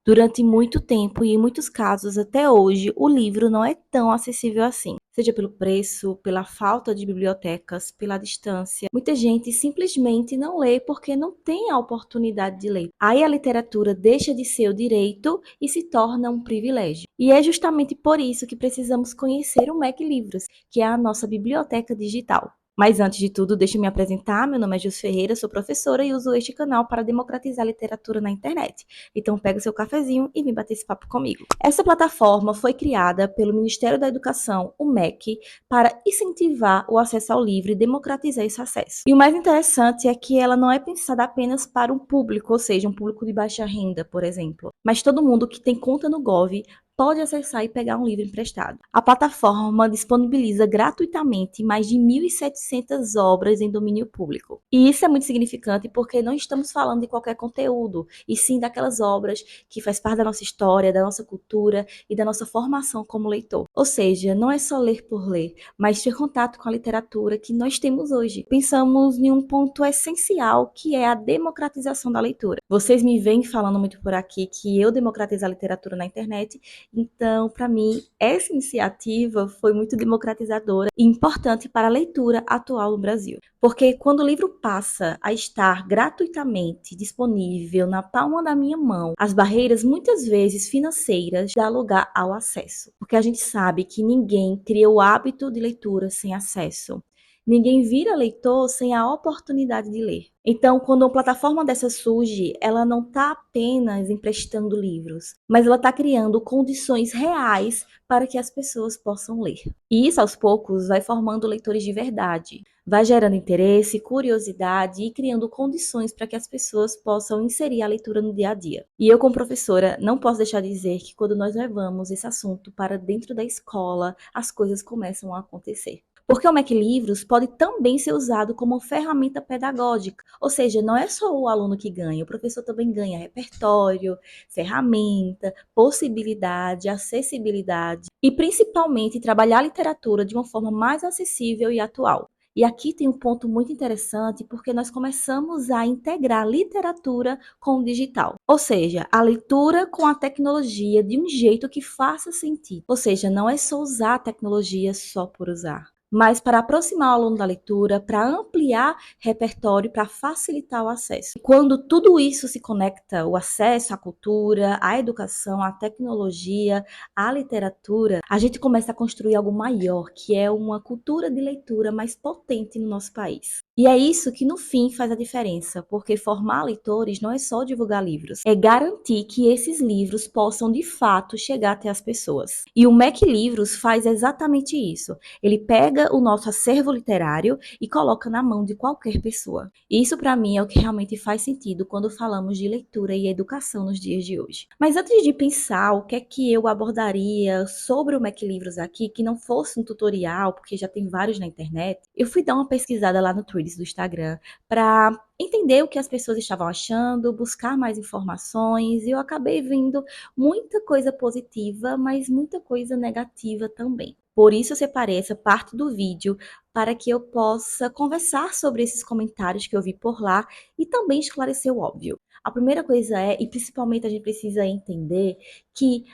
Durante muito tempo e em muitos casos até hoje, o livro não é tão acessível assim. Seja pelo preço, pela falta de bibliotecas, pela distância. Muita gente simplesmente não lê porque não tem a oportunidade de ler. Aí a literatura deixa de ser o direito e se torna um privilégio. E é justamente por isso que precisamos conhecer o Mac Livros, que é a nossa biblioteca digital. Mas antes de tudo, deixa eu me apresentar. Meu nome é Jus Ferreira, sou professora e uso este canal para democratizar a literatura na internet. Então pega o seu cafezinho e vem bater esse papo comigo. Essa plataforma foi criada pelo Ministério da Educação, o MEC, para incentivar o acesso ao livro e democratizar esse acesso. E o mais interessante é que ela não é pensada apenas para um público, ou seja, um público de baixa renda, por exemplo, mas todo mundo que tem conta no Gov pode acessar e pegar um livro emprestado. A plataforma disponibiliza gratuitamente mais de 1.700 obras em domínio público. E isso é muito significante porque não estamos falando de qualquer conteúdo, e sim daquelas obras que faz parte da nossa história, da nossa cultura e da nossa formação como leitor. Ou seja, não é só ler por ler, mas ter contato com a literatura que nós temos hoje. Pensamos em um ponto essencial, que é a democratização da leitura. Vocês me vêm falando muito por aqui que eu democratizo a literatura na internet. Então, para mim, essa iniciativa foi muito democratizadora e importante para a leitura atual no Brasil. Porque quando o livro passa a estar gratuitamente disponível na palma da minha mão, as barreiras, muitas vezes financeiras, dão lugar ao acesso. Porque a gente sabe que ninguém cria o hábito de leitura sem acesso. Ninguém vira leitor sem a oportunidade de ler. Então, quando uma plataforma dessa surge, ela não está apenas emprestando livros, mas ela está criando condições reais para que as pessoas possam ler. E isso, aos poucos, vai formando leitores de verdade, vai gerando interesse, curiosidade e criando condições para que as pessoas possam inserir a leitura no dia a dia. E eu, como professora, não posso deixar de dizer que quando nós levamos esse assunto para dentro da escola, as coisas começam a acontecer. Porque o Mac Livros pode também ser usado como ferramenta pedagógica, ou seja, não é só o aluno que ganha, o professor também ganha repertório, ferramenta, possibilidade, acessibilidade e principalmente trabalhar a literatura de uma forma mais acessível e atual. E aqui tem um ponto muito interessante, porque nós começamos a integrar literatura com o digital. Ou seja, a leitura com a tecnologia de um jeito que faça sentido. Ou seja, não é só usar a tecnologia só por usar, mas para aproximar o aluno da leitura, para ampliar repertório, para facilitar o acesso. Quando tudo isso se conecta, o acesso à cultura, à educação, à tecnologia, à literatura, a gente começa a construir algo maior, que é uma cultura de leitura mais potente no nosso país. E é isso que no fim faz a diferença, porque formar leitores não é só divulgar livros, é garantir que esses livros possam de fato chegar até as pessoas. E o Mac Livros faz exatamente isso. Ele pega o nosso acervo literário e coloca na mão de qualquer pessoa. Isso, para mim, é o que realmente faz sentido quando falamos de leitura e educação nos dias de hoje. Mas antes de pensar o que é que eu abordaria sobre o Mac Livros aqui, que não fosse um tutorial, porque já tem vários na internet, eu fui dar uma pesquisada lá no Threads do Instagram para entender o que as pessoas estavam achando, buscar mais informações, e eu acabei vendo muita coisa positiva, mas muita coisa negativa também. Por isso eu separei essa parte do vídeo para que eu possa conversar sobre esses comentários que eu vi por lá e também esclarecer o óbvio. A primeira coisa é, e principalmente a gente precisa entender, que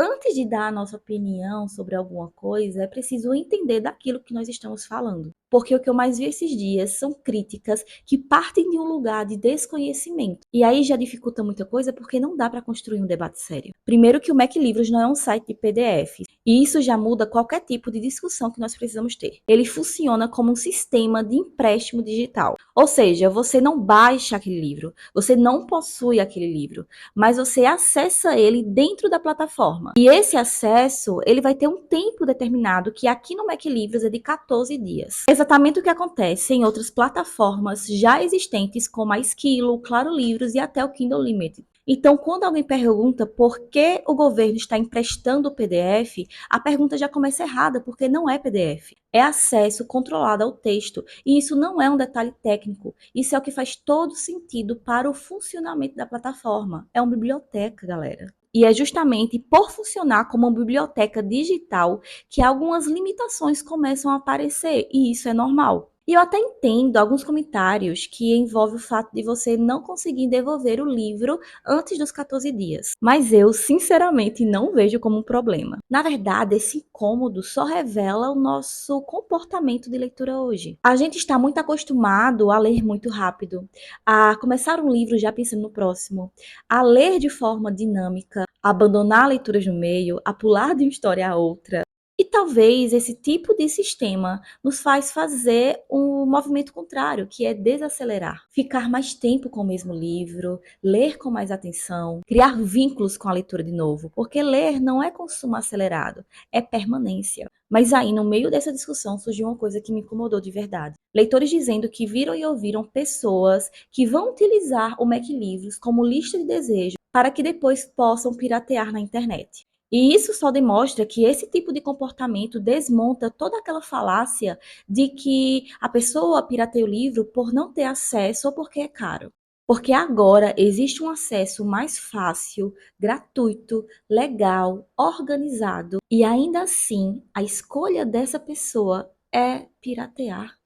antes de dar a nossa opinião sobre alguma coisa, é preciso entender daquilo que nós estamos falando. Porque o que eu mais vi esses dias são críticas que partem de um lugar de desconhecimento. E aí já dificulta muita coisa, porque não dá para construir um debate sério. Primeiro que o Mac Livros não é um site de PDF. E isso já muda qualquer tipo de discussão que nós precisamos ter. Ele funciona como um sistema de empréstimo digital. Ou seja, você não baixa aquele livro, você não possui aquele livro, mas você acessa ele dentro da plataforma. E esse acesso, ele vai ter um tempo determinado, que aqui no Mac Livros é de 14 dias. É exatamente o que acontece em outras plataformas já existentes, como a Esquilo, Claro Livros e até o Kindle Unlimited. Então, quando alguém pergunta por que o governo está emprestando o PDF, a pergunta já começa errada, porque não é PDF. É acesso controlado ao texto. E isso não é um detalhe técnico. Isso é o que faz todo sentido para o funcionamento da plataforma. É uma biblioteca, galera. E é justamente por funcionar como uma biblioteca digital que algumas limitações começam a aparecer. E isso é normal. E eu até entendo alguns comentários que envolvem o fato de você não conseguir devolver o livro antes dos 14 dias. Mas eu, sinceramente, não vejo como um problema. Na verdade, esse incômodo só revela o nosso comportamento de leitura hoje. A gente está muito acostumado a ler muito rápido, a começar um livro já pensando no próximo, a ler de forma dinâmica, a abandonar leituras no meio, a pular de uma história a outra. E talvez esse tipo de sistema nos faz fazer um movimento contrário, que é desacelerar, ficar mais tempo com o mesmo livro, ler com mais atenção, criar vínculos com a leitura de novo, porque ler não é consumo acelerado, é permanência. Mas aí, no meio dessa discussão, surgiu uma coisa que me incomodou de verdade. Leitores dizendo que viram e ouviram pessoas que vão utilizar o Mac Livros como lista de desejo para que depois possam piratear na internet. E isso só demonstra que esse tipo de comportamento desmonta toda aquela falácia de que a pessoa pirateia o livro por não ter acesso ou porque é caro. Porque agora existe um acesso mais fácil, gratuito, legal, organizado, e ainda assim a escolha dessa pessoa é piratear.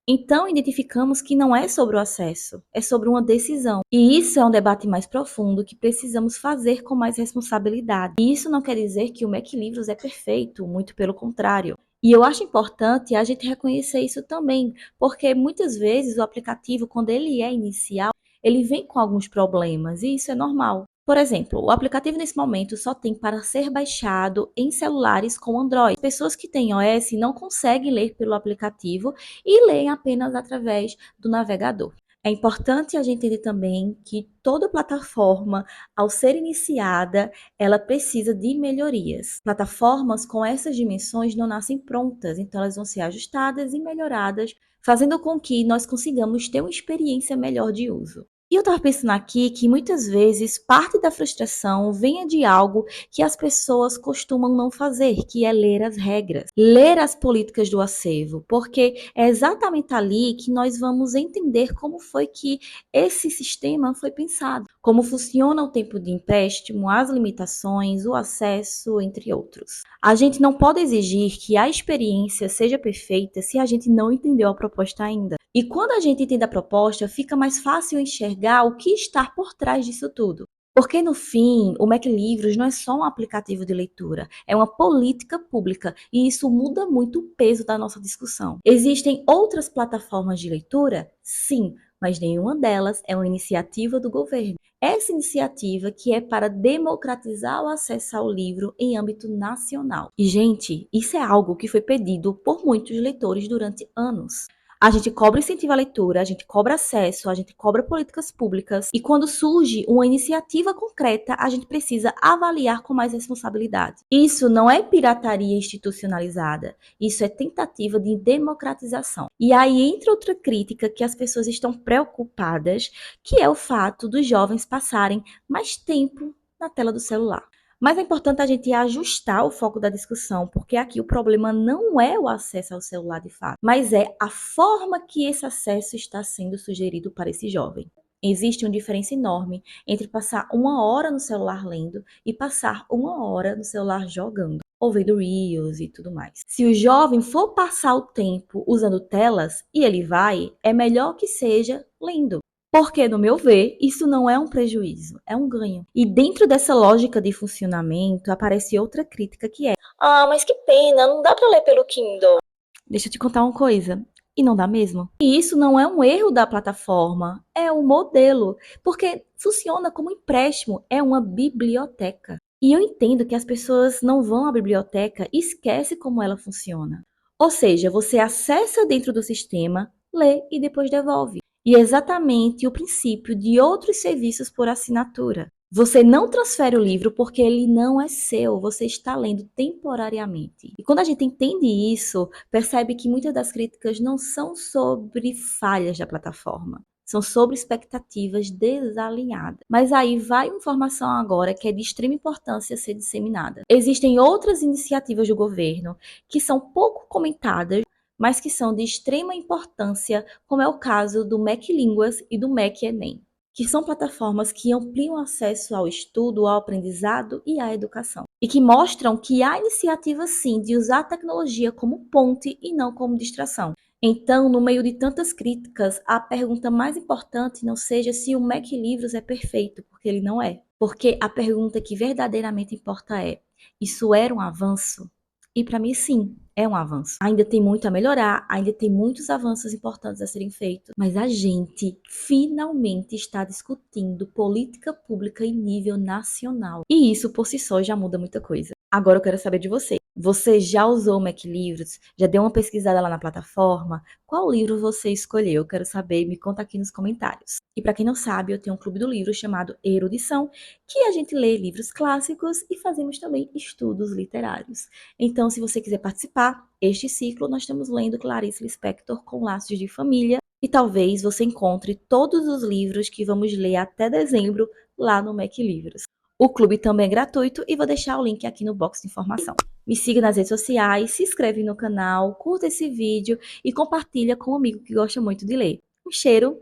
Então, identificamos que não é sobre o acesso, é sobre uma decisão. E isso é um debate mais profundo que precisamos fazer com mais responsabilidade. E isso não quer dizer que o Mac Livros é perfeito, muito pelo contrário. E eu acho importante a gente reconhecer isso também, porque muitas vezes o aplicativo, quando ele é inicial, ele vem com alguns problemas, e isso é normal. Por exemplo, o aplicativo nesse momento só tem para ser baixado em celulares com Android. Pessoas que têm iOS não conseguem ler pelo aplicativo e leem apenas através do navegador. É importante a gente entender também que toda plataforma, ao ser iniciada, ela precisa de melhorias. Plataformas com essas dimensões não nascem prontas, então elas vão ser ajustadas e melhoradas, fazendo com que nós consigamos ter uma experiência melhor de uso. E eu estava pensando aqui que muitas vezes parte da frustração venha de algo que as pessoas costumam não fazer, que é ler as regras, ler as políticas do acervo, porque é exatamente ali que nós vamos entender como foi que esse sistema foi pensado, como funciona o tempo de empréstimo, as limitações, o acesso, entre outros. A gente não pode exigir que a experiência seja perfeita se a gente não entendeu a proposta ainda. E quando a gente entende a proposta, fica mais fácil enxergar o que está por trás disso tudo. Porque no fim, o Mac Livros não é só um aplicativo de leitura, é uma política pública e isso muda muito o peso da nossa discussão. Existem outras plataformas de leitura? Sim, mas nenhuma delas é uma iniciativa do governo. Essa iniciativa que é para democratizar o acesso ao livro em âmbito nacional. E, gente, isso é algo que foi pedido por muitos leitores durante anos. A gente cobra incentivo à leitura, a gente cobra acesso, a gente cobra políticas públicas e quando surge uma iniciativa concreta, a gente precisa avaliar com mais responsabilidade. Isso não é pirataria institucionalizada, isso é tentativa de democratização. E aí entra outra crítica que as pessoas estão preocupadas, que é o fato dos jovens passarem mais tempo na tela do celular. Mas é importante a gente ajustar o foco da discussão, porque aqui o problema não é o acesso ao celular de fato, mas é a forma que esse acesso está sendo sugerido para esse jovem. Existe uma diferença enorme entre passar uma hora no celular lendo e passar uma hora no celular jogando, ou vendo Reels e tudo mais. Se o jovem for passar o tempo usando telas, e ele vai, é melhor que seja lendo. Porque, no meu ver, isso não é um prejuízo, é um ganho. E dentro dessa lógica de funcionamento, aparece outra crítica que é: ah, mas que pena, não dá para ler pelo Kindle. Deixa eu te contar uma coisa. E não dá mesmo? E isso não é um erro da plataforma, é um modelo. Porque funciona como empréstimo, é uma biblioteca. E eu entendo que as pessoas não vão à biblioteca e esquecem como ela funciona. Ou seja, você acessa dentro do sistema, lê e depois devolve. E é exatamente o princípio de outros serviços por assinatura. Você não transfere o livro porque ele não é seu, você está lendo temporariamente. E quando a gente entende isso, percebe que muitas das críticas não são sobre falhas da plataforma, são sobre expectativas desalinhadas. Mas aí vai uma informação agora que é de extrema importância ser disseminada. Existem outras iniciativas do governo que são pouco comentadas, mas que são de extrema importância, como é o caso do Mac Línguas e do Mac Enem. que são plataformas que ampliam o acesso ao estudo, ao aprendizado e à educação. E que mostram que há iniciativa sim de usar a tecnologia como ponte e não como distração. Então, no meio de tantas críticas, a pergunta mais importante não seja se o Mac Livros é perfeito, porque ele não é. Porque a pergunta que verdadeiramente importa é: isso era um avanço? E para mim, sim, é um avanço. Ainda tem muito a melhorar, ainda tem muitos avanços importantes a serem feitos, mas a gente finalmente está discutindo política pública em nível nacional. E isso por si só já muda muita coisa. Agora eu quero saber de você. Você já usou o Mac Livros? Já deu uma pesquisada lá na plataforma? Qual livro você escolheu? Eu quero saber, me conta aqui nos comentários. E para quem não sabe, eu tenho um clube do livro chamado Erudição, que a gente lê livros clássicos e fazemos também estudos literários. Então, se você quiser participar, este ciclo nós estamos lendo Clarice Lispector com Laços de Família e talvez você encontre todos os livros que vamos ler até dezembro lá no Mac Livros. O clube também é gratuito e vou deixar o link aqui no box de informação. Me siga nas redes sociais, se inscreve no canal, curta esse vídeo e compartilha com um amigo que gosta muito de ler. Um cheiro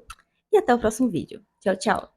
e até o próximo vídeo. Tchau, tchau!